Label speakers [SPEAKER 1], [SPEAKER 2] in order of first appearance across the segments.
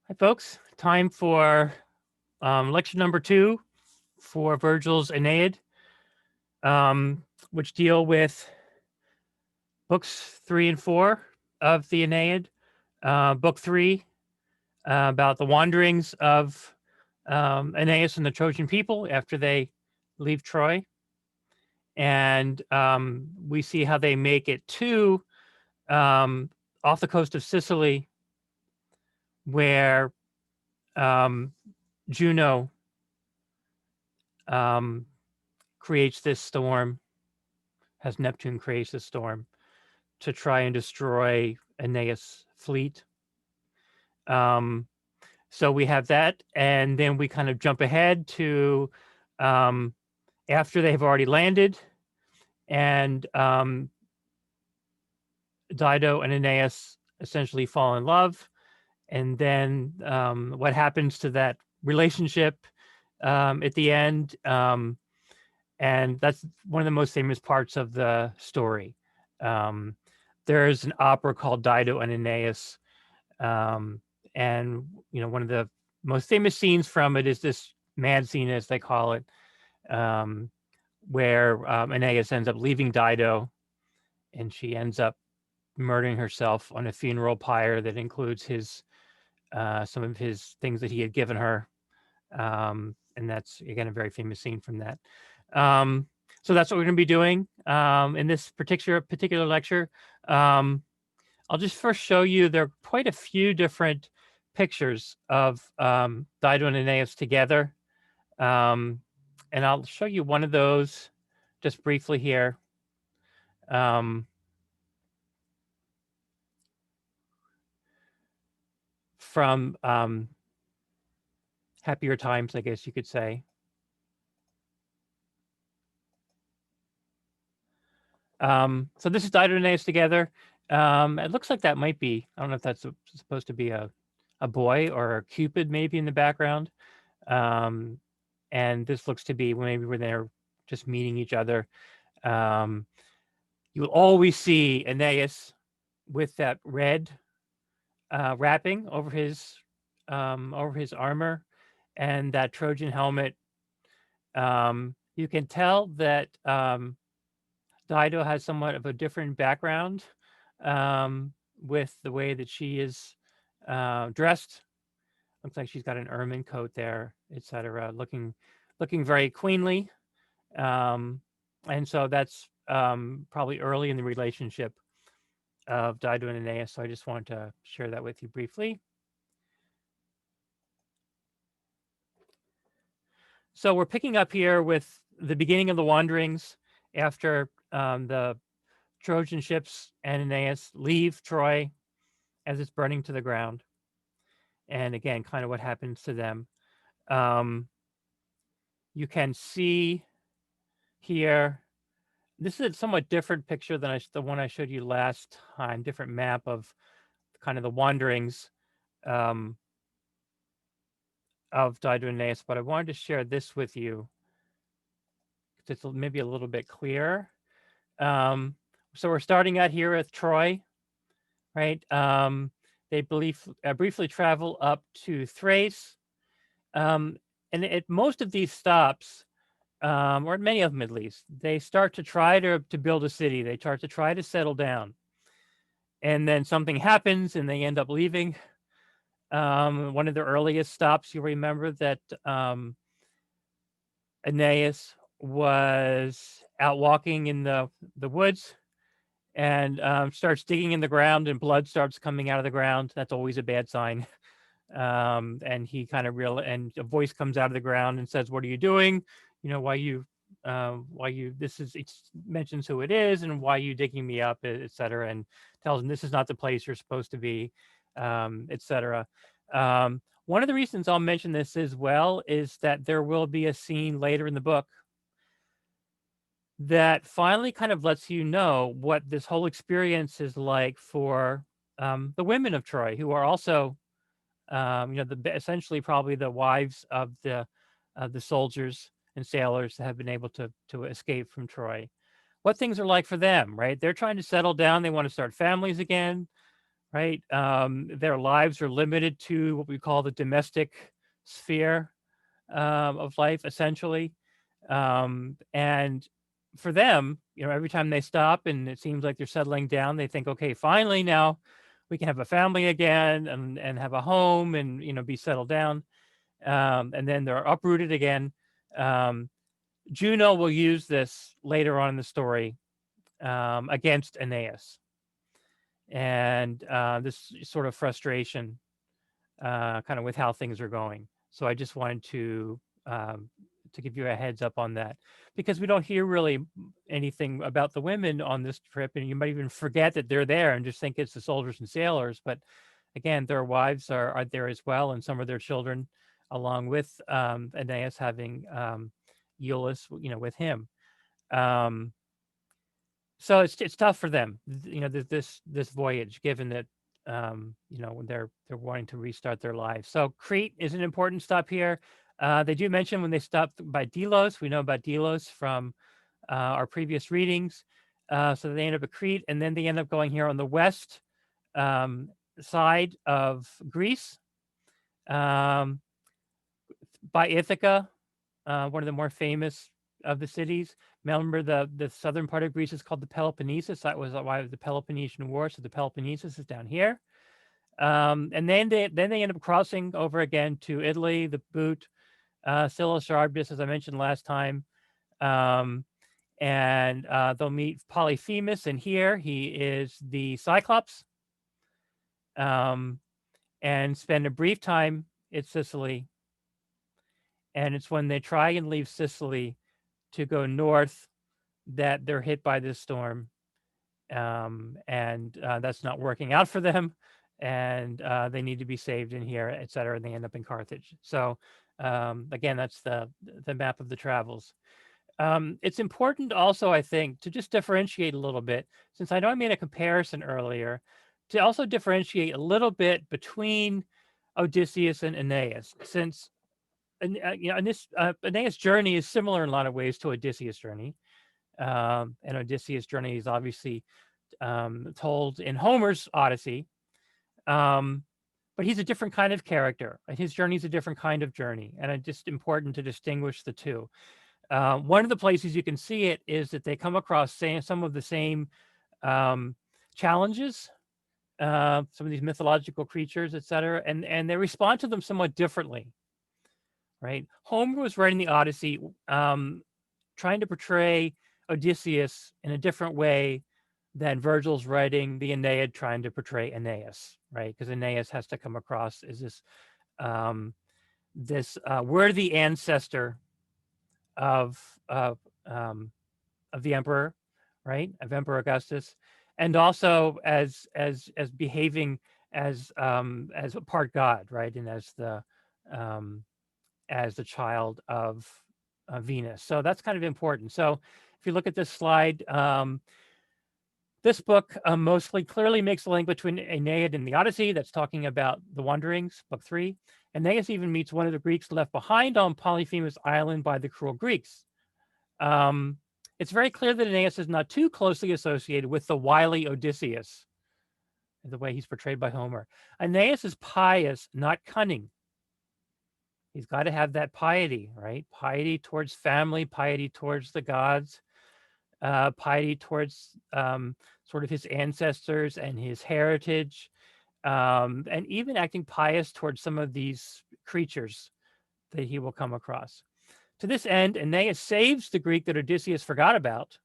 [SPEAKER 1] Hi, folks. Time for lecture number 2 for Virgil's Aeneid, which deal with books 3 and 4 of the Aeneid. Book 3 about the wanderings of Aeneas and the Trojan people after they leave Troy. And we see how they make it to off the coast of Sicily, where Juno creates this storm, has Neptune creates this storm to try and destroy Aeneas' fleet. So we have that, and then we kind of jump ahead to after they've already landed, and Dido and Aeneas essentially fall in love, and then what happens to that relationship at the end. And that's one of the most famous parts of the story. There's an opera called Dido and Aeneas, and one of the most famous scenes from it is this mad scene, as they call it, where Aeneas ends up leaving Dido, and she ends up murdering herself on a funeral pyre that includes his some of his things that he had given her, and that's again a very famous scene from that. So that's what we're going to be doing in this particular lecture. I'll just first show you there are quite a few different pictures of Dido and Aeneas together, and I'll show you one of those just briefly here. From happier times, I guess you could say. So this is Dido and Aeneas together. It looks like that might be, I don't know if that's supposed to be a boy or a Cupid maybe in the background. And this looks to be maybe when they're just meeting each other. You will always see Aeneas with that red wrapping over his armor and that Trojan helmet. You can tell that Dido has somewhat of a different background with the way that she is dressed. Looks like she's got an ermine coat there, etc. Looking very queenly, and so that's probably early in the relationship of Dido and Aeneas. So I just wanted to share that with you briefly. So we're picking up here with the beginning of the wanderings after the Trojan ships and Aeneas leave Troy as it's burning to the ground. And again, kind of what happens to them. You can see here, this is a somewhat different picture than the one I showed you last time, different map of kind of the wanderings of Dido and Aeneas, but I wanted to share this with you. It's maybe a little bit clearer. So we're starting out here at Troy, right? They briefly travel up to Thrace. And at most of these stops, or at many of them at least, they start to try to build a city. They start to try to settle down. And then something happens and they end up leaving. One of the earliest stops, you'll remember that Aeneas was out walking in the woods and starts digging in the ground and blood starts coming out of the ground. That's always a bad sign. And he kind of and a voice comes out of the ground and says, "What are you doing? Why you it mentions who it is and why you digging me up, etc." And tells him this is not the place you're supposed to be, etc. One of the reasons I'll mention this as well is that there will be a scene later in the book that finally kind of lets you know what this whole experience is like for the women of Troy, who are also, essentially probably the wives of the soldiers and sailors that have been able to escape from Troy. What things are like for them, right? They're trying to settle down. They want to start families again. right? Their lives are limited to what we call the domestic sphere of life, essentially. And for them, every time they stop and it seems like they're settling down, they think, okay, finally now we can have a family again and have a home and be settled down. And then they're uprooted again. Um, Juno will use this later on in the story against Aeneas, and this sort of frustration, kind of with how things are going. So I just wanted to give you a heads up on that, because we don't hear really anything about the women on this trip, and you might even forget that they're there and just think it's the soldiers and sailors. But again, their wives are there as well, and some of their children, along with Aeneas having Iulus, with him. Um, so it's tough for them, this voyage, given that when they're wanting to restart their lives. So Crete is an important stop here. They do mention when they stopped by Delos. We know about Delos from our previous readings. So they end up at Crete, and then they end up going here on the west um, side of Greece, um, by Ithaca, one of the more famous of the cities. Remember, the southern part of Greece is called the Peloponnesus. That was why the Peloponnesian War. So the Peloponnesus is down here. And then they end up crossing over again to Italy, the Boot, Scylla Charybdis, as I mentioned last time. And they'll meet Polyphemus, and here he is the Cyclops, and spend a brief time at Sicily. And it's when they try and leave Sicily to go north that they're hit by this storm, and that's not working out for them, and they need to be saved in here, et cetera, and they end up in Carthage. So again, that's the map of the travels. It's important also, I think, to just differentiate a little bit, since I know I made a comparison earlier, to also differentiate a little bit between Odysseus and Aeneas, since Aeneas' journey is similar in a lot of ways to Odysseus' journey. And Odysseus' journey is obviously told in Homer's Odyssey. But he's a different kind of character. His journey is a different kind of journey. And it's just important to distinguish the two. One of the places you can see it is that they come across some of the same challenges, some of these mythological creatures, et cetera, and they respond to them somewhat differently. Right? Homer was writing the Odyssey, trying to portray Odysseus in a different way than Virgil's writing the Aeneid, trying to portray Aeneas, right? Because Aeneas has to come across as this worthy ancestor of the emperor, right? Of Emperor Augustus, and also as behaving as a part god, right? And as the child of Venus. So that's kind of important. So if you look at this slide, this book mostly clearly makes the link between Aeneid and the Odyssey. That's talking about the wanderings, book 3. Aeneas even meets one of the Greeks left behind on Polyphemus Island by the cruel Greeks. It's very clear that Aeneas is not too closely associated with the wily Odysseus, the way he's portrayed by Homer. Aeneas is pious, not cunning. He's got to have that piety, right? Piety towards family, piety towards the gods, piety towards sort of his ancestors and his heritage, and even acting pious towards some of these creatures that he will come across. To this end, Aeneas saves the Greek that Odysseus forgot about.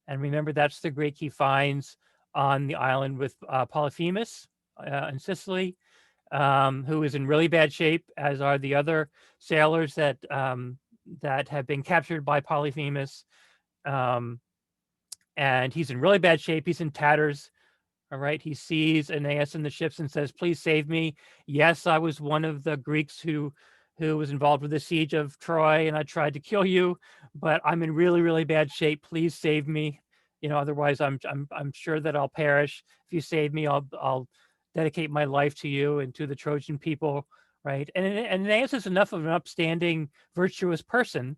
[SPEAKER 1] And remember, that's the Greek he finds on the island with Polyphemus in Sicily, who is in really bad shape, as are the other sailors that have been captured by Polyphemus. And he's in really bad shape. He's in tatters. All right. He sees Aeneas in the ships and says, "Please save me. Yes, I was one of the Greeks who was involved with the siege of Troy, and I tried to kill you, but I'm in really, really bad shape. Please save me. Otherwise I'm sure that I'll perish. If you save me, I'll dedicate my life to you and to the Trojan people." Right. And Aeneas is enough of an upstanding, virtuous person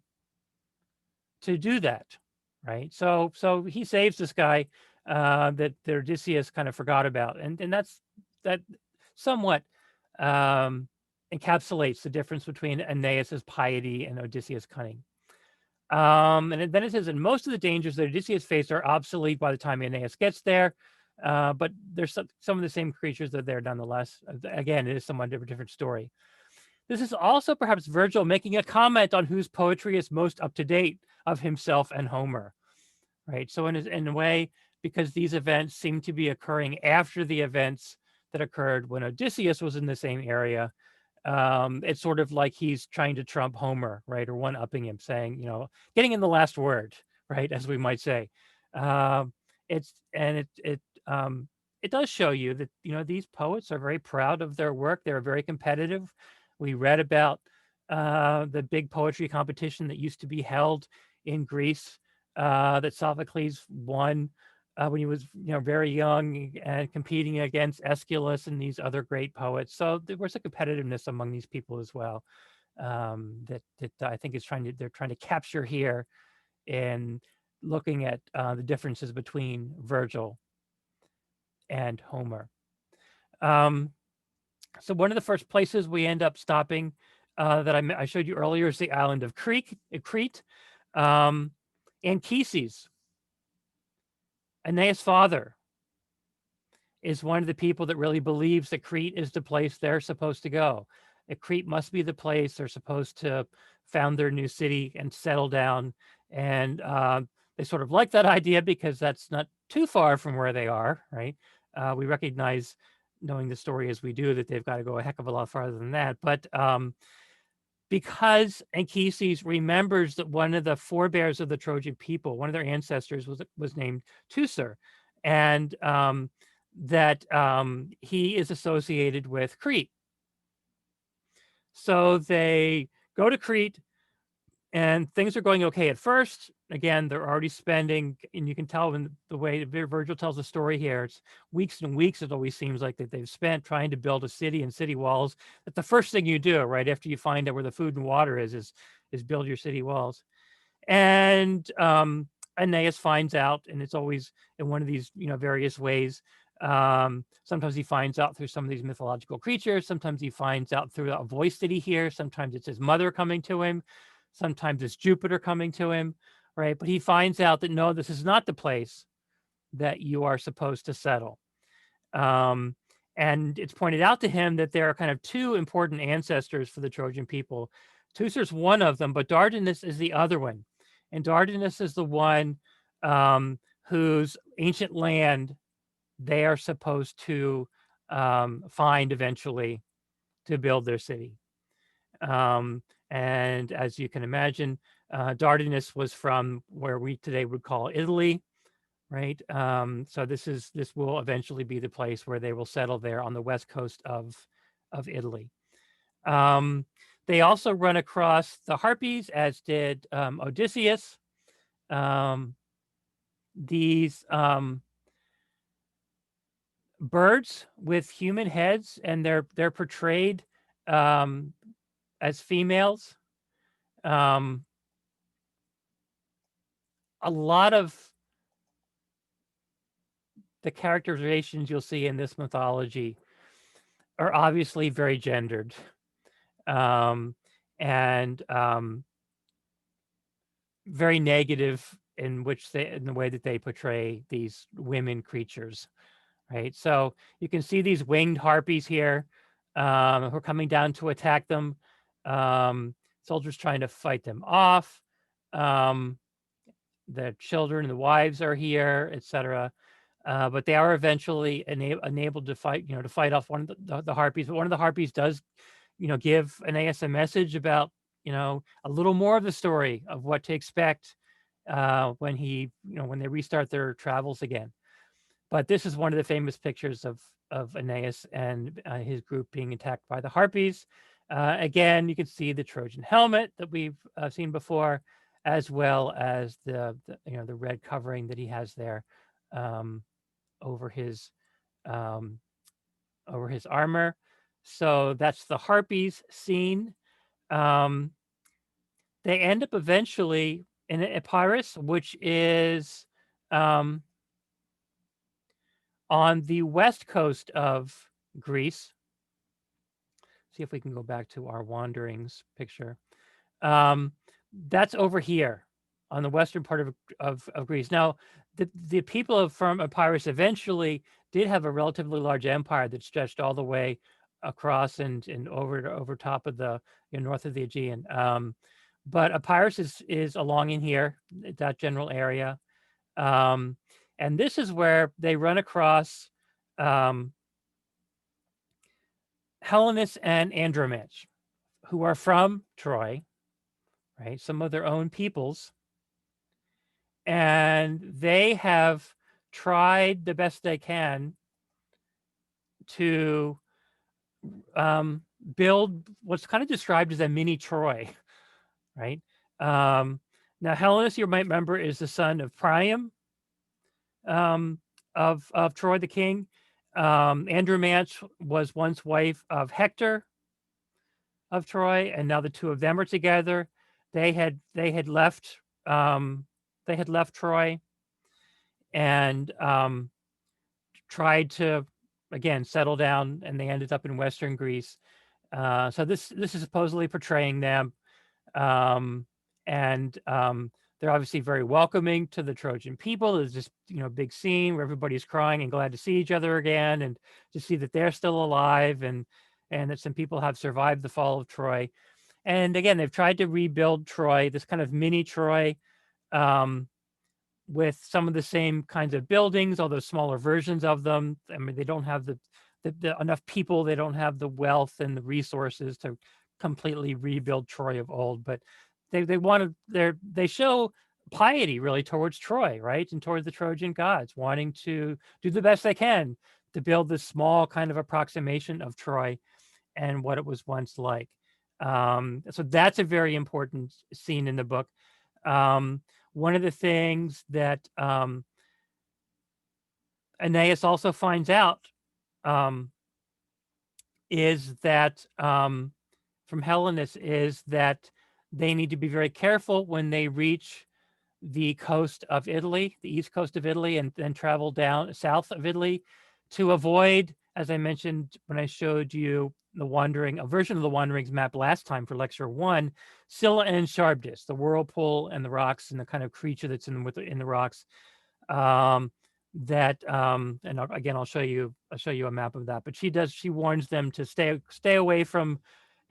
[SPEAKER 1] to do that. Right. So he saves this guy. that Odysseus kind of forgot about, and that somewhat encapsulates the difference between Aeneas's piety and Odysseus' cunning. And then it says, and most of the dangers that Odysseus faced are obsolete by the time Aeneas gets there. But there's some of the same creatures that are there nonetheless. Again, it is somewhat different story. This is also perhaps Virgil making a comment on whose poetry is most up to date of himself and Homer, right? So in a way, because these events seem to be occurring after the events that occurred when Odysseus was in the same area, it's sort of like he's trying to trump Homer, right? Or one-upping him, saying, getting in the last word, right? As we might say. Um, it does show you that, these poets are very proud of their work. They're very competitive. We read about the big poetry competition that used to be held in Greece that Sophocles won when he was very young and competing against Aeschylus and these other great poets. So there was a competitiveness among these people as well that I think they're trying to capture here in looking at the differences between Virgil and Homer. So one of the first places we end up stopping that I showed you earlier is the island of Crete. Anchises, Aeneas' father, is one of the people that really believes that Crete is the place they're supposed to go. That Crete must be the place they're supposed to found their new city and settle down. And they sort of like that idea because that's not too far from where they are, right? We recognize, knowing the story as we do, that they've got to go a heck of a lot farther than that. But because Anchises remembers that one of the forebears of the Trojan people, one of their ancestors was named Teucer, and that he is associated with Crete. So they go to Crete, and things are going okay at first. Again, they're already spending, and you can tell in the way Virgil tells the story here, it's weeks and weeks, it always seems like, that they've spent trying to build a city and city walls. That the first thing you do, right after you find out where the food and water is build your city walls. And Aeneas finds out, and it's always in one of these various ways. Sometimes he finds out through some of these mythological creatures. Sometimes he finds out through a voice that he hears. Sometimes it's his mother coming to him. Sometimes it's Jupiter coming to him, right? But he finds out that no, this is not the place that you are supposed to settle. And it's pointed out to him that there are kind of two important ancestors for the Trojan people. Teucer's one of them, but Dardanus is the other one. And Dardanus is the one whose ancient land they are supposed to find eventually to build their city. And as you can imagine, Dardanus was from where we today would call Italy, right? So this will eventually be the place where they will settle there on the west coast of Italy. They also run across the Harpies, as did Odysseus. These birds with human heads, and they're portrayed as females. A lot of the characterizations you'll see in this mythology are obviously very gendered, and very negative in the way that they portray these women creatures, right? So you can see these winged harpies here who are coming down to attack them. Soldiers trying to fight them off. The children and the wives are here, etc. But they are eventually enabled to fight, to fight off one of the harpies. But one of the harpies does, give Aeneas a message about, a little more of the story of what to expect when when they restart their travels again. But this is one of the famous pictures of Aeneas and his group being attacked by the harpies. Again, you can see the Trojan helmet that we've seen before, as well as the red covering that he has there over his armor. So that's the harpies scene. They end up eventually in Epirus, which is On the west coast of Greece, see if we can go back to our wanderings picture. That's over here on the western part of Greece. Now, the people from Epirus eventually did have a relatively large empire that stretched all the way across and over top of the north of the Aegean. But Epirus is along in here, that general area. And this is where they run across Helenus and Andromache, who are from Troy, right? Some of their own peoples. And they have tried the best they can to build what's kind of described as a mini Troy, right? Now, Helenus, you might remember, is the son of Priam of Troy the king. Andromache was once wife of Hector of Troy, and now the two of them are together. They had left Troy and tried to again settle down, and they ended up in Western Greece. So this is supposedly portraying them, and they're obviously very welcoming to the Trojan people. There's this big scene where everybody's crying and glad to see each other again, and to see that they're still alive, and that some people have survived the fall of Troy. And again, they've tried to rebuild Troy, this kind of mini Troy, with some of the same kinds of buildings, although smaller versions of them. I mean, they don't have the enough people. They don't have the wealth and the resources to completely rebuild Troy of old. But they show piety really towards Troy, right, and towards the Trojan gods, wanting to do the best they can to build this small kind of approximation of Troy and what it was once like. So that's a very important scene in the book. One of the things that Aeneas also finds out is that from Helenus is that they need to be very careful when they reach the coast of Italy, the east coast of Italy, and then travel down south of Italy to avoid, as I mentioned when I showed you a version of the Wanderings map last time for lecture 1, Scylla and Charybdis, the whirlpool and the rocks and the kind of creature that's in the rocks. And again, I'll show you a map of that. But she warns them to stay away from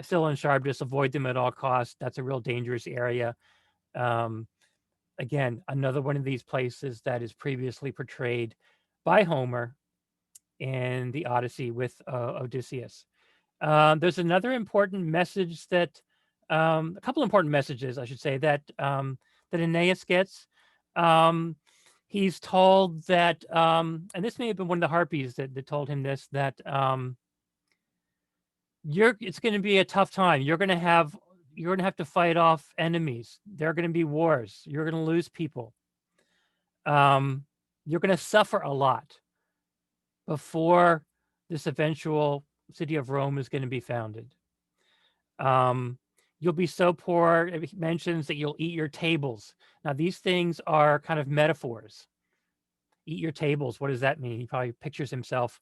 [SPEAKER 1] Scylla and Charybdis, avoid them at all costs. That's a real dangerous area. Again, another one of these places that is previously portrayed by Homer in the Odyssey with Odysseus. There's another important message that a couple important messages, I should say, that that Aeneas gets. He's told that, and this may have been one of the harpies that told him this, that it's going to be a tough time. You're going to have to fight off enemies. There are going to be wars. You're going to lose people. You're going to suffer a lot before this eventual city of Rome is going to be founded. You'll be so poor, it mentions that you'll eat your tables. Now, these things are kind of metaphors. Eat your tables. What does that mean? He probably pictures himself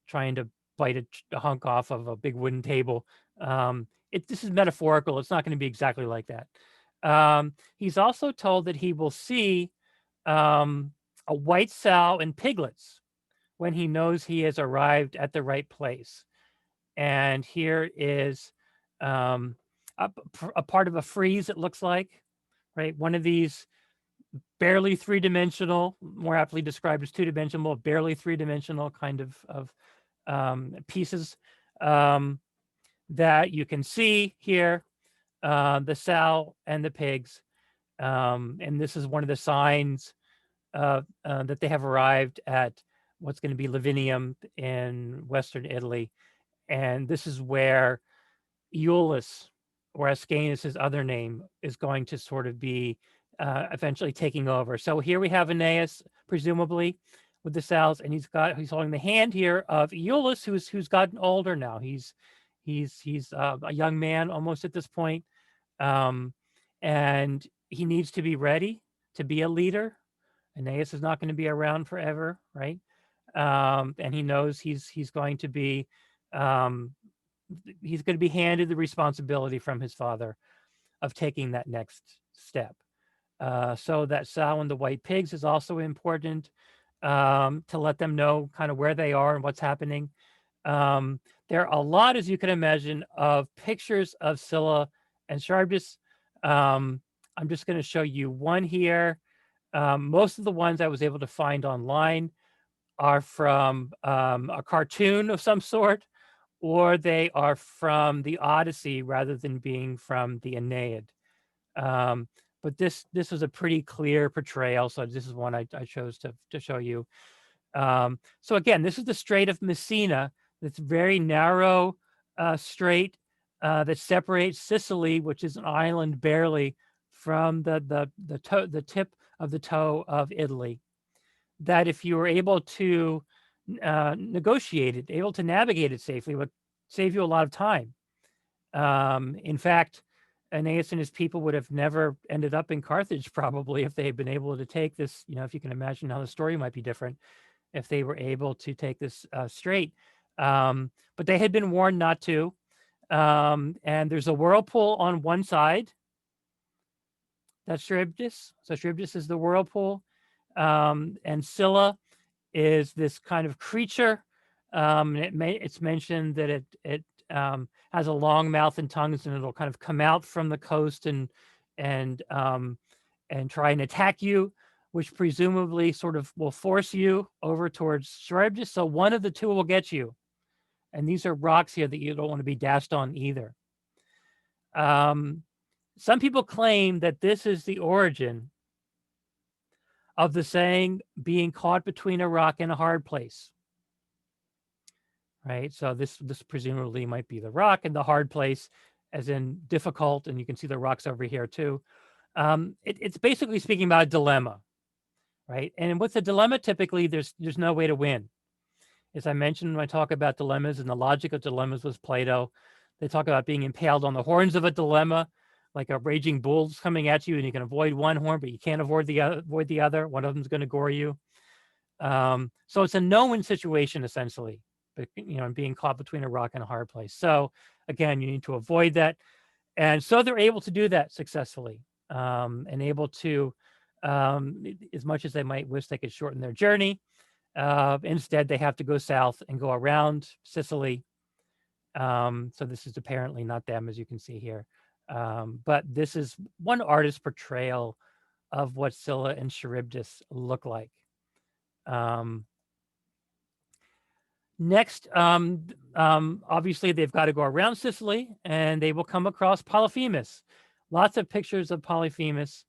[SPEAKER 1] trying to bite a hunk off of a big wooden table. This is metaphorical. It's not going to be exactly like that. He's also told that he will see a white sow and piglets when he knows he has arrived at the right place. And here is a part of a frieze, it looks like, right? One of these barely three-dimensional, more aptly described as two-dimensional, barely three-dimensional kind of pieces that you can see here, the sow and the pigs. And this is one of the signs that they have arrived at what's going to be Lavinium in Western Italy. And this is where Iulus, or Ascanius' other name, is going to sort of be eventually taking over. So here we have Aeneas, presumably, with the sows, and he's holding the hand here of Iulus, who's gotten older now. He's a young man almost at this point, and he needs to be ready to be a leader. Aeneas is not going to be around forever, right? and he knows he's going to be handed the responsibility from his father of taking that next step. So that sow and the white pigs is also important, to let them know kind of where they are and what's happening. There are a lot, as you can imagine, of pictures of Scylla and Charybdis. I'm just going to show you one here. Most of the ones I was able to find online are from a cartoon of some sort, or they are from the Odyssey rather than being from the Aeneid. But this was a pretty clear portrayal, so this is one I chose to show you. So again, this is the Strait of Messina. It's very narrow strait that separates Sicily, which is an island barely, from the tip of the toe of Italy. That if you were able to negotiate it, able to navigate it safely, would save you a lot of time. In fact, Aeneas and his people would have never ended up in Carthage probably if they had been able to take this. If you can imagine how the story might be different if they were able to take this strait. But they had been warned not to. And there's a whirlpool on one side. That's Charybdis. So Charybdis is the whirlpool. And Scylla is this kind of creature. It's mentioned that it has a long mouth and tongues, and it'll kind of come out from the coast and try and attack you, which presumably sort of will force you over towards Charybdis. So one of the two will get you. And these are rocks here that you don't want to be dashed on either. Some people claim that this is the origin of the saying, being caught between a rock and a hard place. Right? So this presumably might be the rock, and the hard place as in difficult, and you can see the rocks over here too. It's basically speaking about a dilemma, right? And with a dilemma, typically there's no way to win. As I mentioned when I talk about dilemmas, and the logic of dilemmas was Plato, they talk about being impaled on the horns of a dilemma, like a raging bull's coming at you, and you can avoid one horn, but you can't avoid the other. One of them's going to gore you. So it's a no-win situation essentially, but being caught between a rock and a hard place. So again, you need to avoid that, and so they're able to do that successfully, and able to, as much as they might wish they could shorten their journey. Instead, they have to go south and go around Sicily. So this is apparently not them, as you can see here. But this is one artist's portrayal of what Scylla and Charybdis look like. Next, obviously, they've got to go around Sicily, and they will come across Polyphemus. Lots of pictures of Polyphemus.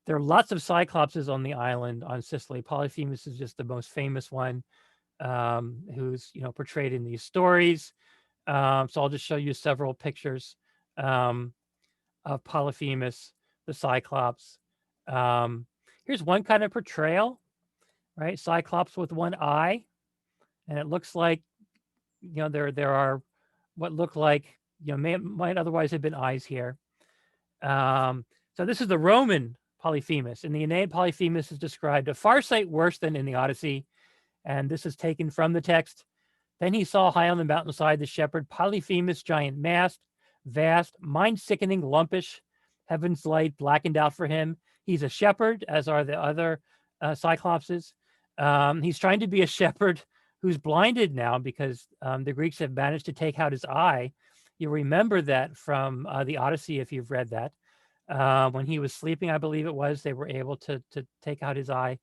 [SPEAKER 1] There are lots of Cyclopses on the island on Sicily. Polyphemus is just the most famous one, who's portrayed in these stories. So I'll just show you several pictures of Polyphemus, the Cyclops. Here's one kind of portrayal, right? Cyclops with one eye, and it looks like there are what look like might otherwise have been eyes here. So this is the Roman Polyphemus. In the Aeneid, Polyphemus is described a far sight worse than in the Odyssey, and this is taken from the text. Then he saw high on the mountainside the shepherd Polyphemus, giant mast, vast, mind-sickening, lumpish, heaven's light blackened out for him. He's a shepherd, as are the other Cyclopses. He's trying to be a shepherd who's blinded now because the Greeks have managed to take out his eye. You remember that from the Odyssey if you've read that. When he was sleeping, I believe it was, they were able to take out his eye.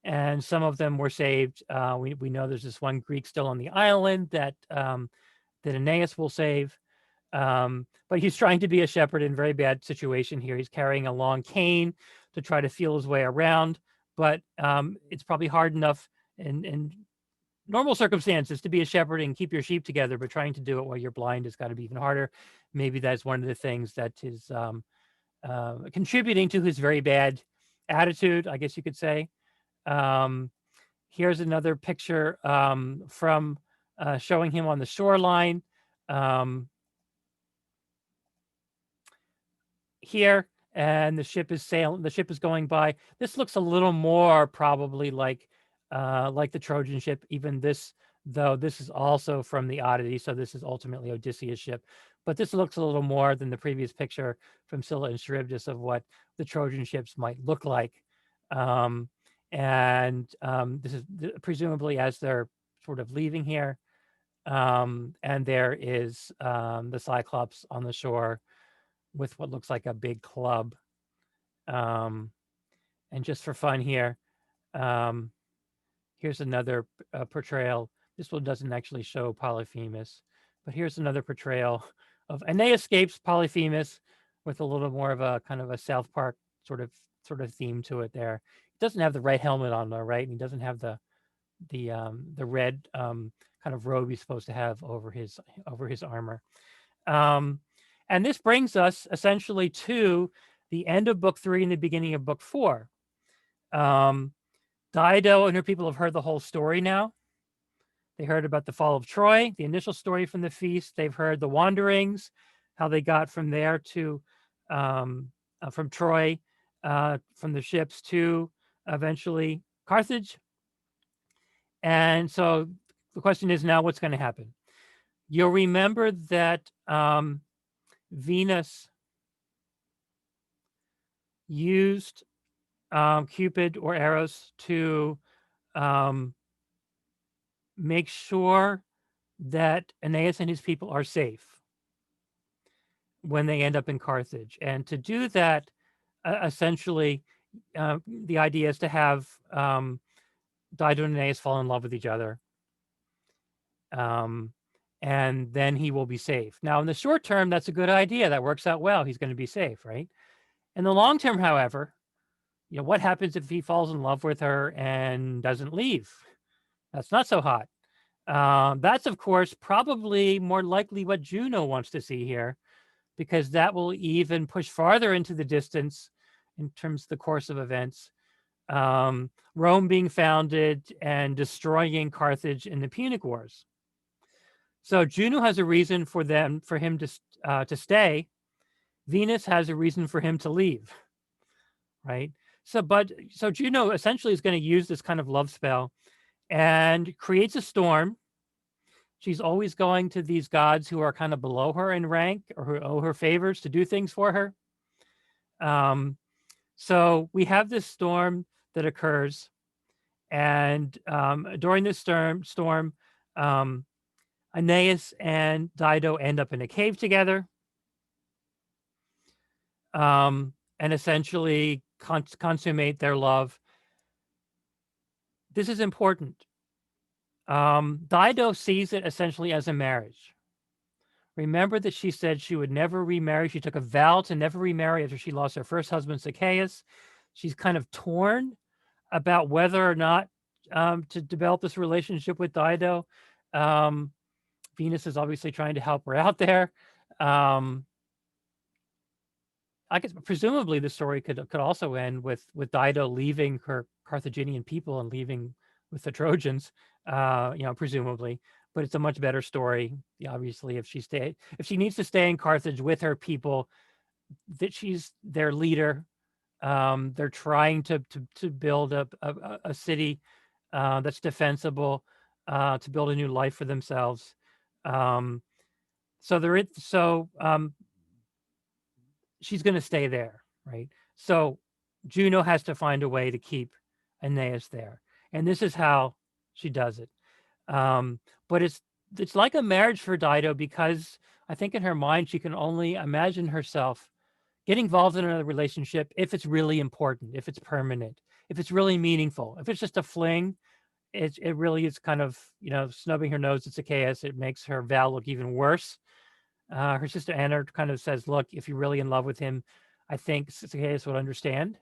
[SPEAKER 1] And some of them were saved. We know there's this one Greek still on the island that Aeneas will save. But he's trying to be a shepherd in a very bad situation here. He's carrying a long cane to try to feel his way around. But it's probably hard enough in normal circumstances to be a shepherd and keep your sheep together, but trying to do it while you're blind has got to be even harder. Maybe that's one of the things that is contributing to his very bad attitude, I guess you could say. Here's another picture from showing him on the shoreline. Here, and the ship is sailing. The ship is going by. This looks a little more probably like the Trojan ship. Even this, though, this is also from the Odyssey, so this is ultimately Odysseus' ship. But this looks a little more than the previous picture from Scylla and Charybdis of what the Trojan ships might look like. This is presumably as they're sort of leaving here. And there is the Cyclops on the shore with what looks like a big club. And just for fun here, here's another portrayal. This one doesn't actually show Polyphemus, but here's another portrayal of Aeneas escapes Polyphemus with a little more of a kind of a South Park sort of theme to it there. He doesn't have the right helmet on though, right? And he doesn't have the red kind of robe he's supposed to have over his armor. And this brings us essentially to the end of book 3 and the beginning of book 4. Dido and her people have heard the whole story now. They heard about the fall of Troy, the initial story from the feast. They've heard the wanderings, how they got from there to from Troy, from the ships to eventually Carthage. And so the question is now what's going to happen? You'll remember that Venus used Cupid or Eros to make sure that Aeneas and his people are safe when they end up in Carthage. And to do that, essentially, the idea is to have Dido and Aeneas fall in love with each other. And then he will be safe. Now, in the short term, that's a good idea. That works out well. He's going to be safe, right? In the long term, however, what happens if he falls in love with her and doesn't leave? That's not so hot. That's, of course, probably more likely what Juno wants to see here, because that will even push farther into the distance in terms of the course of events. Rome being founded and destroying Carthage in the Punic Wars. So Juno has a reason for him to stay. Venus has a reason for him to leave, right? So Juno essentially is going to use this kind of love spell and creates a storm. She's always going to these gods who are kind of below her in rank or who owe her favors to do things for her. So we have this storm that occurs, and during this storm, Aeneas and Dido end up in a cave together, and essentially consummate their love. This is important. Dido sees it essentially as a marriage. Remember that she said she would never remarry. She took a vow to never remarry after she lost her first husband, Zacchaeus. She's kind of torn about whether or not to develop this relationship with Dido. Venus is obviously trying to help her out there. I guess presumably the story could also end with Dido leaving her Carthaginian people and leaving with the Trojans, presumably. But it's a much better story, obviously, if she needs to stay in Carthage with her people, that she's their leader. They're trying to build a city that's defensible, to build a new life for themselves. She's going to stay there, right? So Juno has to find a way to keep Aeneas there, and this is how she does it. But it's like a marriage for Dido, because I think in her mind she can only imagine herself getting involved in another relationship if it's really important, if it's permanent, if it's really meaningful. If it's just a fling, it really is kind of snubbing her nose at Zacchaeus. It makes her vow look even worse. Her sister Anna kind of says, look, if you're really in love with him, I think Zacchaeus would understand.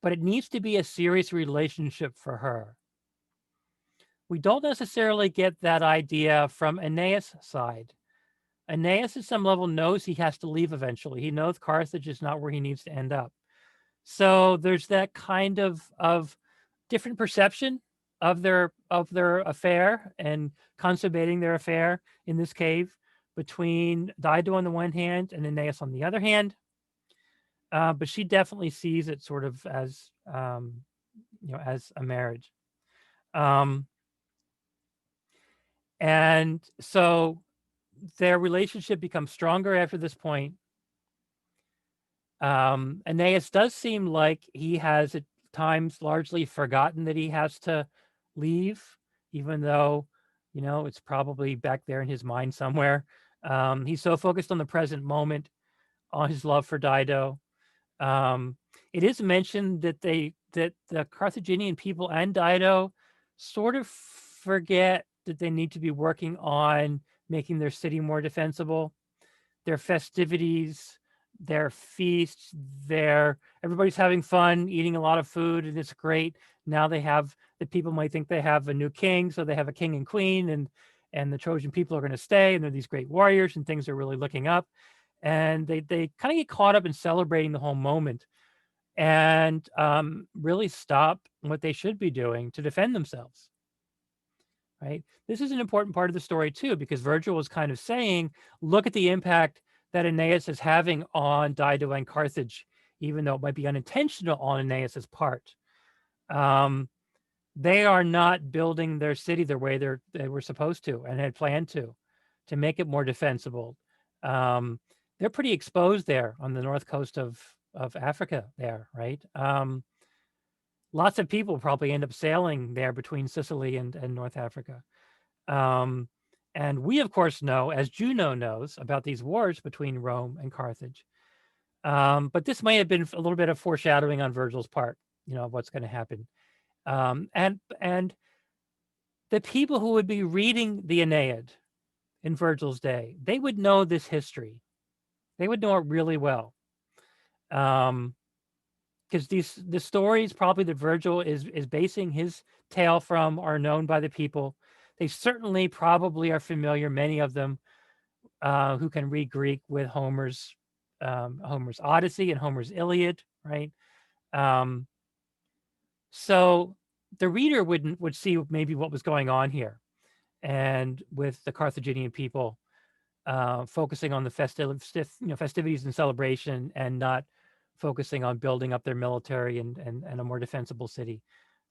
[SPEAKER 1] But it needs to be a serious relationship for her. We don't necessarily get that idea from Aeneas' side. Aeneas at some level knows he has to leave eventually. He knows Carthage is not where he needs to end up. So there's that kind of different perception of their affair and consummating their affair in this cave between Dido on the one hand and Aeneas on the other hand. but she definitely sees it sort of as as a marriage. Um, and so their relationship becomes stronger after this point. Aeneas does seem like he has at times largely forgotten that he has to leave, even though, it's probably back there in his mind somewhere. He's so focused on the present moment, on his love for Dido. Um, it is mentioned that the Carthaginian people and Dido sort of forget that they need to be working on making their city more defensible. Their festivities, their feasts, their everybody's having fun, eating a lot of food, and it's great. Now the people might think they have a new king, so they have a king and queen, and the Trojan people are going to stay, and they're these great warriors, and things are really looking up. And they kind of get caught up in celebrating the whole moment and really stop what they should be doing to defend themselves. Right. This is an important part of the story too, because Virgil was kind of saying, look at the impact that Aeneas is having on Dido and Carthage, even though it might be unintentional on Aeneas's part. They are not building their city the way they were supposed to and had planned to make it more defensible. They're pretty exposed there on the north coast of Africa there, right? Lots of people probably end up sailing there between Sicily and North Africa. Um, and we, of course, know, as Juno knows, about these wars between Rome and Carthage. But this may have been a little bit of foreshadowing on Virgil's part, of what's going to happen. And the people who would be reading the Aeneid in Virgil's day, they would know this history. They would know it really well. Because the stories probably that Virgil is basing his tale from are known by the people. They certainly probably are familiar, many of them, who can read Greek, with Homer's Odyssey and Homer's Iliad, right? So the reader would see maybe what was going on here, and with the Carthaginian people focusing on the festivities and celebration, and not focusing on building up their military and a more defensible city.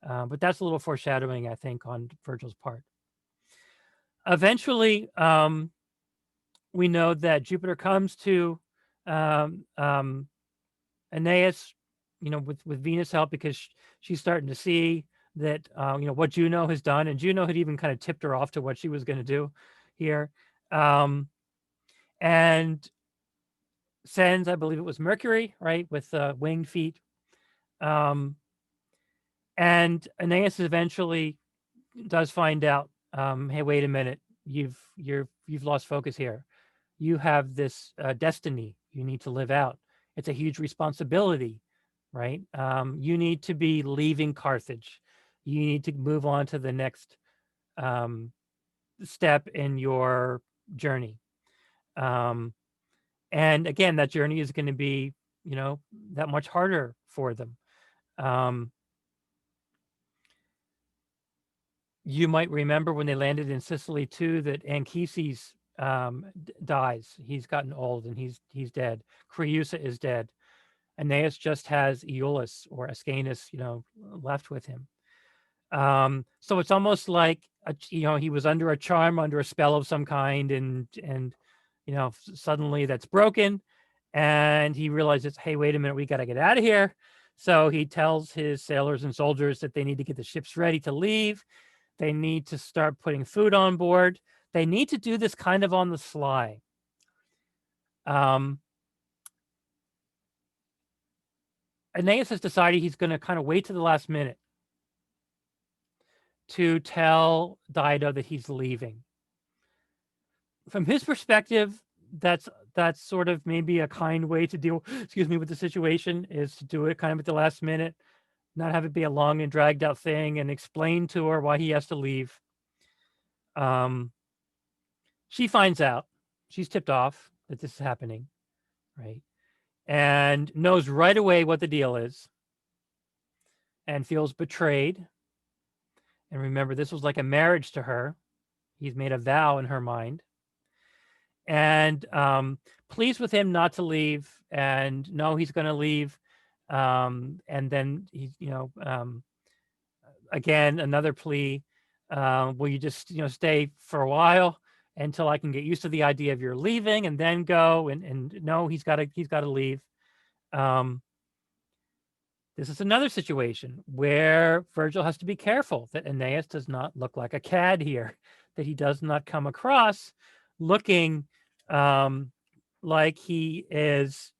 [SPEAKER 1] But that's a little foreshadowing, I think, on Virgil's part. Eventually, we know that Jupiter comes to Aeneas, with Venus' help, because she's starting to see that, what Juno has done, and Juno had even kind of tipped her off to what she was going to do here, and sends, I believe it was Mercury, right, with winged feet, and Aeneas eventually does find out, hey, wait a minute, you've lost focus here. You have this destiny you need to live out. It's a huge responsibility, right? You need to be leaving Carthage. You need to move on to the next step in your journey. And again, that journey is going to be, that much harder for them. You might remember when they landed in Sicily too, that Anchises dies. He's gotten old and he's dead. Creusa is dead. Aeneas just has Iulus or Ascanius, left with him. So it's almost like he was under a charm, under a spell of some kind, and suddenly that's broken, and he realizes, hey, wait a minute, we got to get out of here. So he tells his sailors and soldiers that they need to get the ships ready to leave. They need to start putting food on board. They need to do this kind of on the sly. Aeneas has decided he's going to kind of wait to the last minute to tell Dido that he's leaving. From his perspective, that's sort of maybe a kind way to deal, with the situation, is to do it kind of at the last minute, not have it be a long and dragged out thing, and explain to her why he has to leave. She finds out, she's tipped off that this is happening, right? And knows right away what the deal is, and feels betrayed. And remember, this was like a marriage to her. He's made a vow in her mind. and pleads with him not to leave, and no, he's going to leave. And then he, again, another plea. Will you just, stay for a while until I can get used to the idea of your leaving and then go? And no, he's got to leave. This is another situation where Virgil has to be careful that Aeneas does not look like a cad here, that he does not come across looking like he is,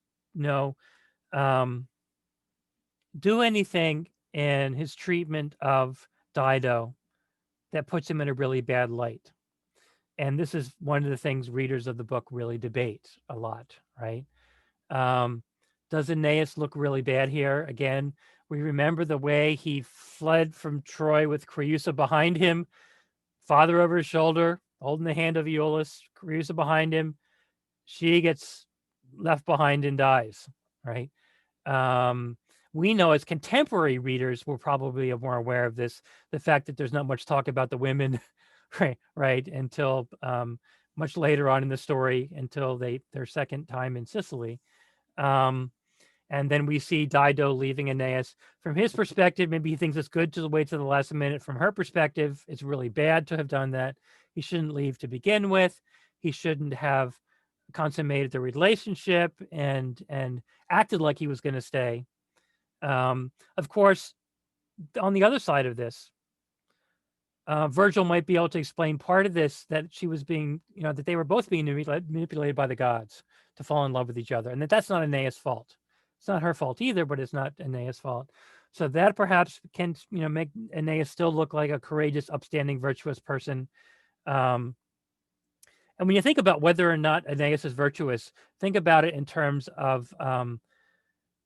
[SPEAKER 1] do anything in his treatment of Dido that puts him in a really bad light. And this is one of the things readers of the book really debate a lot, right? Does Aeneas look really bad here? Again, we remember the way he fled from Troy with Creusa behind him, father over his shoulder, holding the hand of Iolaus, Creusa behind him. She gets left behind and dies, right? We know as contemporary readers, we're probably more aware of this, the fact that there's not much talk about the women, right, until much later on in the story, until their second time in Sicily. And then we see Dido leaving Aeneas. From his perspective, maybe he thinks it's good to wait to the last minute. From her perspective, it's really bad to have done that. He shouldn't leave to begin with. He shouldn't have consummated the relationship and acted like he was going to stay. Of course, on the other side of this, Virgil might be able to explain part of this, that she was being, that they were both being manipulated by the gods to fall in love with each other, and that's not Aeneas' fault. It's not her fault either, but it's not Aeneas' fault. So that perhaps can, make Aeneas still look like a courageous, upstanding, virtuous person. And when you think about whether or not Aeneas is virtuous, think about it in terms of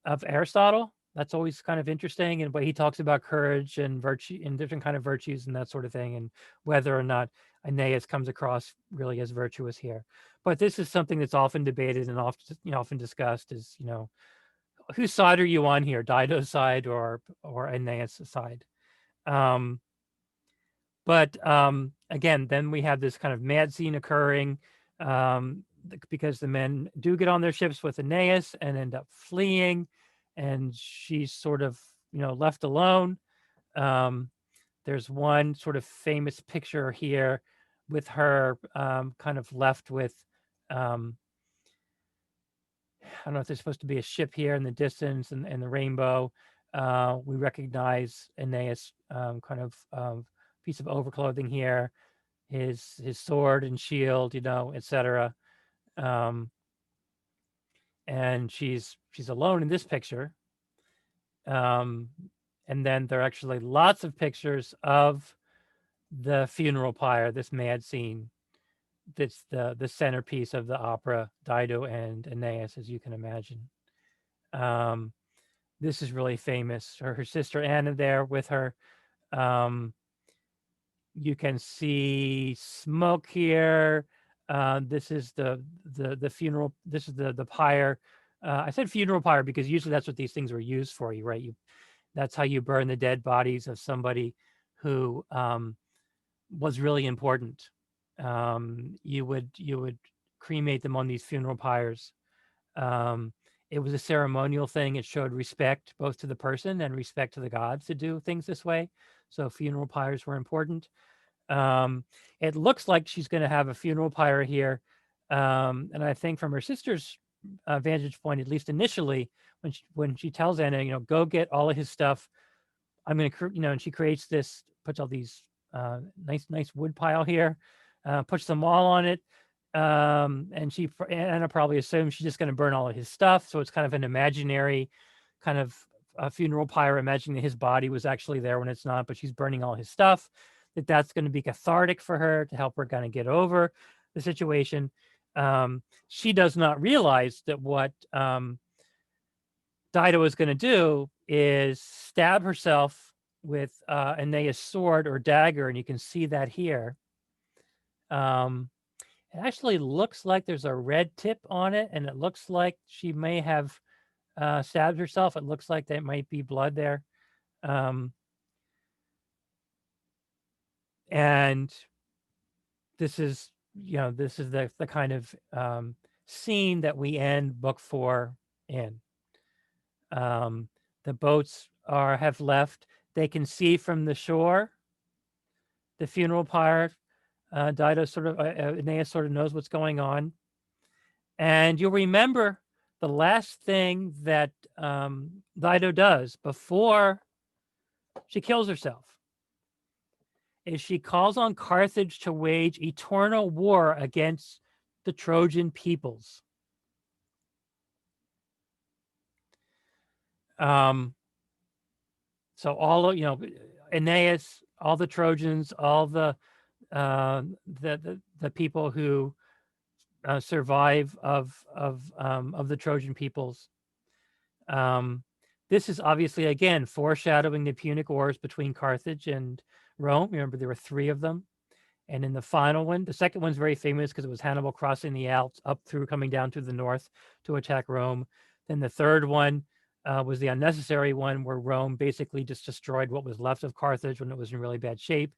[SPEAKER 1] Aristotle. That's always kind of interesting, and what he talks about courage and virtue and different kind of virtues and that sort of thing, and whether or not Aeneas comes across really as virtuous here. But this is something that's often debated and often discussed, is whose side are you on here, Dido's side or Aeneas' side? But again, then we have this kind of mad scene occurring, because the men do get on their ships with Aeneas and end up fleeing, and she's sort of, left alone. There's one sort of famous picture here with her kind of left with, I don't know if there's supposed to be a ship here in the distance and the rainbow. We recognize Aeneas kind of piece of overclothing here, his sword and shield, etc. And she's alone in this picture. And then there are actually lots of pictures of the funeral pyre, this mad scene. That's the centerpiece of the opera, Dido and Aeneas, as you can imagine. This is really famous. Her sister Anna there with her. You can see smoke here. This is the funeral. This is the pyre. I said funeral pyre because usually that's what these things were used for. Right? That's how you burn the dead bodies of somebody who was really important. You would cremate them on these funeral pyres. It was a ceremonial thing. It showed respect both to the person and respect to the gods to do things this way. So funeral pyres were important. It looks like she's going to have a funeral pyre here. And I think from her sister's vantage point, at least initially, when she tells Anna, go get all of his stuff. I'm going to, and she creates this, puts all these nice wood pile here, puts them all on it. And Anna probably assumes she's just going to burn all of his stuff. So it's kind of an imaginary kind of a funeral pyre, imagining that his body was actually there when it's not, but she's burning all his stuff. That's going to be cathartic for her to help her kind of get over the situation. She does not realize that what Dido is going to do is stab herself with Aeneas' sword or dagger, and you can see that here. It actually looks like there's a red tip on it, and it looks like she may have stabbed herself. It looks like there might be blood there. And this is this is the kind of scene that we end book 4 in. The boats have left. They can see from the shore the funeral pyre. Dido Aeneas sort of knows what's going on. And you'll remember the last thing that Dido does before she kills herself is she calls on Carthage to wage eternal war against the Trojan peoples. So all of, Aeneas, all the Trojans, all the people who survive of the Trojan peoples. This is obviously, again, foreshadowing the Punic Wars between Carthage and Rome. Remember, there were 3 of them. And in the final one, the second one's very famous because it was Hannibal crossing the Alps up through, coming down to the north to attack Rome. Then the third one was the unnecessary one where Rome basically just destroyed what was left of Carthage when it was in really bad shape.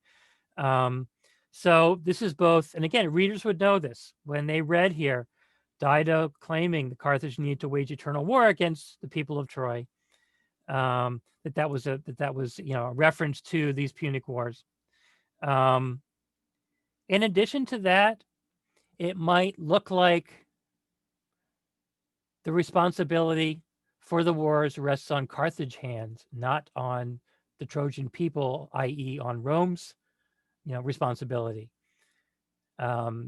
[SPEAKER 1] So this is both, and again, readers would know this when they read here, Dido claiming that Carthage needed to wage eternal war against the people of Troy. That was a reference to these Punic Wars. In addition to that, it might look like the responsibility for the wars rests on Carthage hands, not on the Trojan people, i.e., on Rome's responsibility,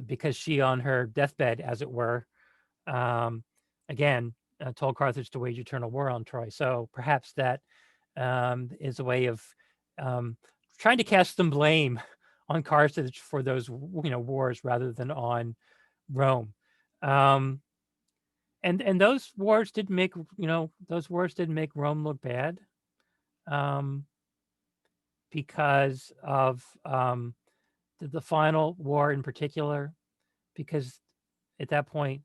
[SPEAKER 1] because she, on her deathbed, as it were, again, told Carthage to wage eternal war on Troy. So perhaps that is a way of trying to cast some blame on Carthage for those wars rather than on Rome. And those wars did make Rome look bad, because of the final war in particular, because at that point,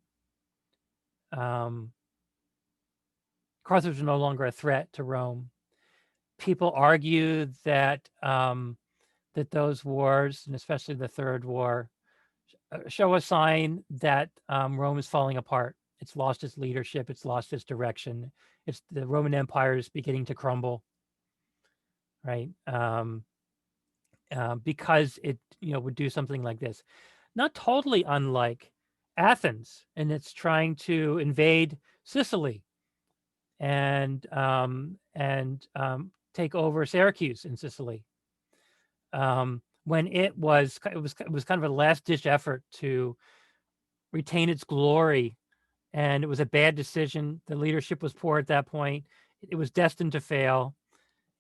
[SPEAKER 1] Carthage was no longer a threat to Rome. People argue that that those wars, and especially the Third War, show a sign that Rome is falling apart. It's lost its leadership. It's lost its direction. It's the Roman Empire is beginning to crumble, right? Because it would do something like this, not totally unlike Athens, and it's trying to invade Sicily and take over Syracuse in Sicily. When it was kind of a last ditch effort to retain its glory, and it was a bad decision. The leadership was poor at that point. It was destined to fail,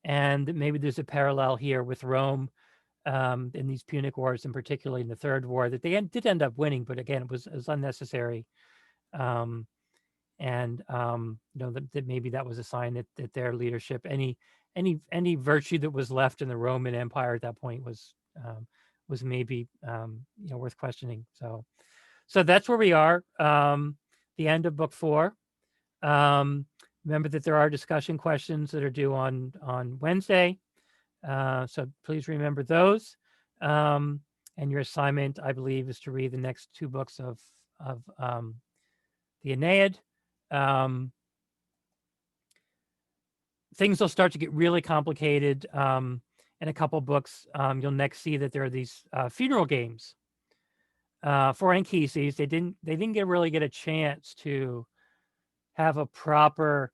[SPEAKER 1] and maybe there's a parallel here with Rome in these Punic Wars, and particularly in the Third War, that they did end up winning, but again, it was unnecessary. That maybe that was a sign that their leadership, any virtue that was left in the Roman Empire at that point was maybe worth questioning. So that's where we are. The end of book 4. Remember that there are discussion questions that are due on Wednesday. So please remember those. And your assignment, I believe, is to read the next 2 books of the Aeneid. Things will start to get really complicated in a couple books. You'll next see that there are these funeral games for Anchises. They didn't really get a chance to have a proper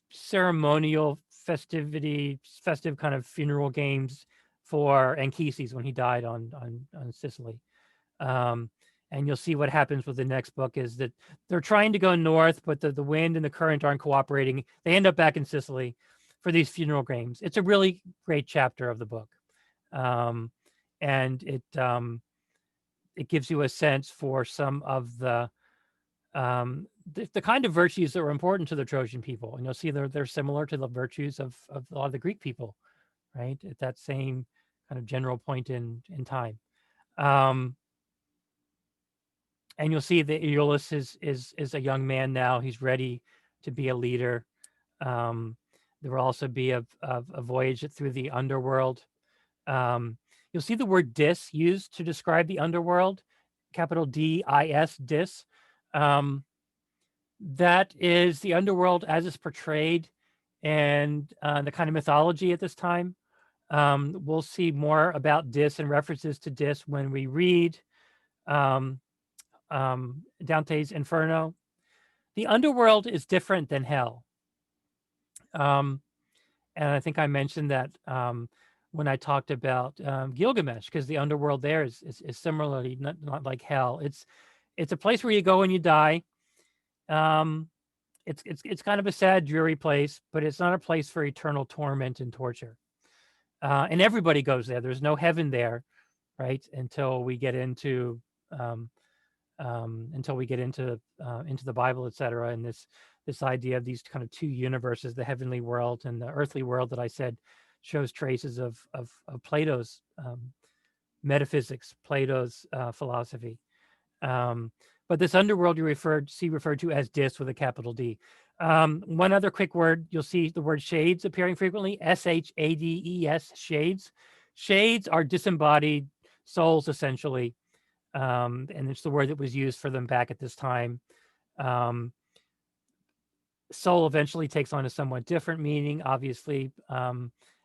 [SPEAKER 1] ceremonial festive kind of funeral games for Anchises when he died on Sicily. And you'll see what happens with the next book is that they're trying to go north, but the wind and the current aren't cooperating. They end up back in Sicily for these funeral games. It's a really great chapter of the book. And it gives you a sense for some of the kind of virtues that were important to the Trojan people. And you'll see they're similar to the virtues of a lot of the Greek people, right? At that same kind of general point in time. And you'll see that Aeolus is a young man now. He's ready to be a leader. There will also be a voyage through the underworld. You'll see the word dis used to describe the underworld, capital D-I-S, dis. That is the underworld as it's portrayed and the kind of mythology at this time. We'll see more about dis and references to dis when we read um, Dante's Inferno. The underworld is different than hell. And I think I mentioned that when I talked about Gilgamesh, because the underworld there is similarly not like hell. It's a place where you go when you die. It's kind of a sad, dreary place, but it's not a place for eternal torment and torture. And everybody goes there. There's no heaven there, right? Until we get into the Bible, etc. And this idea of these kind of two universes, the heavenly world and the earthly world that I said shows traces of Plato's metaphysics, Plato's philosophy. But this underworld you referred to as dis with a capital D. One other quick word, you'll see the word shades appearing frequently, S-H-A-D-E-S, shades. Shades are disembodied souls, essentially. And it's the word that was used for them back at this time. Soul eventually takes on a somewhat different meaning, obviously,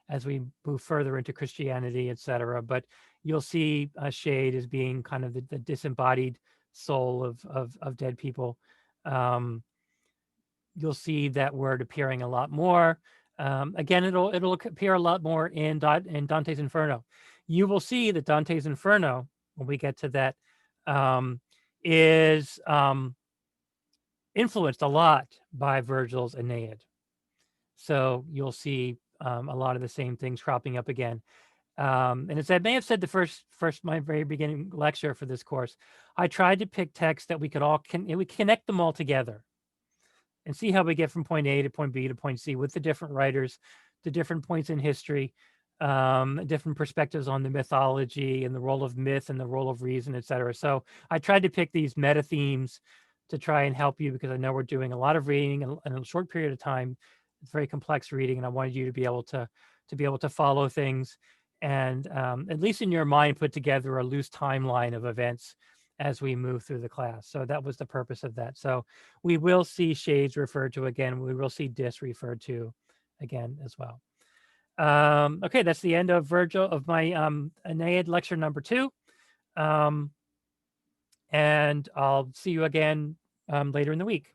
[SPEAKER 1] as we move further into Christianity, etc. But you'll see a shade as being kind of the disembodied soul of dead people. You'll see that word appearing a lot more. Again, it'll appear a lot more in Dante's Inferno. You will see that Dante's Inferno, when we get to that, is influenced a lot by Virgil's Aeneid. So you'll see a lot of the same things cropping up again. And as I may have said the first my very beginning lecture for this course, I tried to pick texts that we could all we connect them all together and see how we get from point A to point B to point C with the different writers, the different points in history, different perspectives on the mythology and the role of myth and the role of reason, etc. So I tried to pick these meta themes to try and help you because I know we're doing a lot of reading in a short period of time. It's very complex reading, and I wanted you to be able to follow things and at least in your mind put together a loose timeline of events as we move through the class. So that was the purpose of that. So we will see shades referred to again. We will see dis referred to again as well. Okay, that's the end of my Aeneid lecture number 2. And I'll see you again later in the week.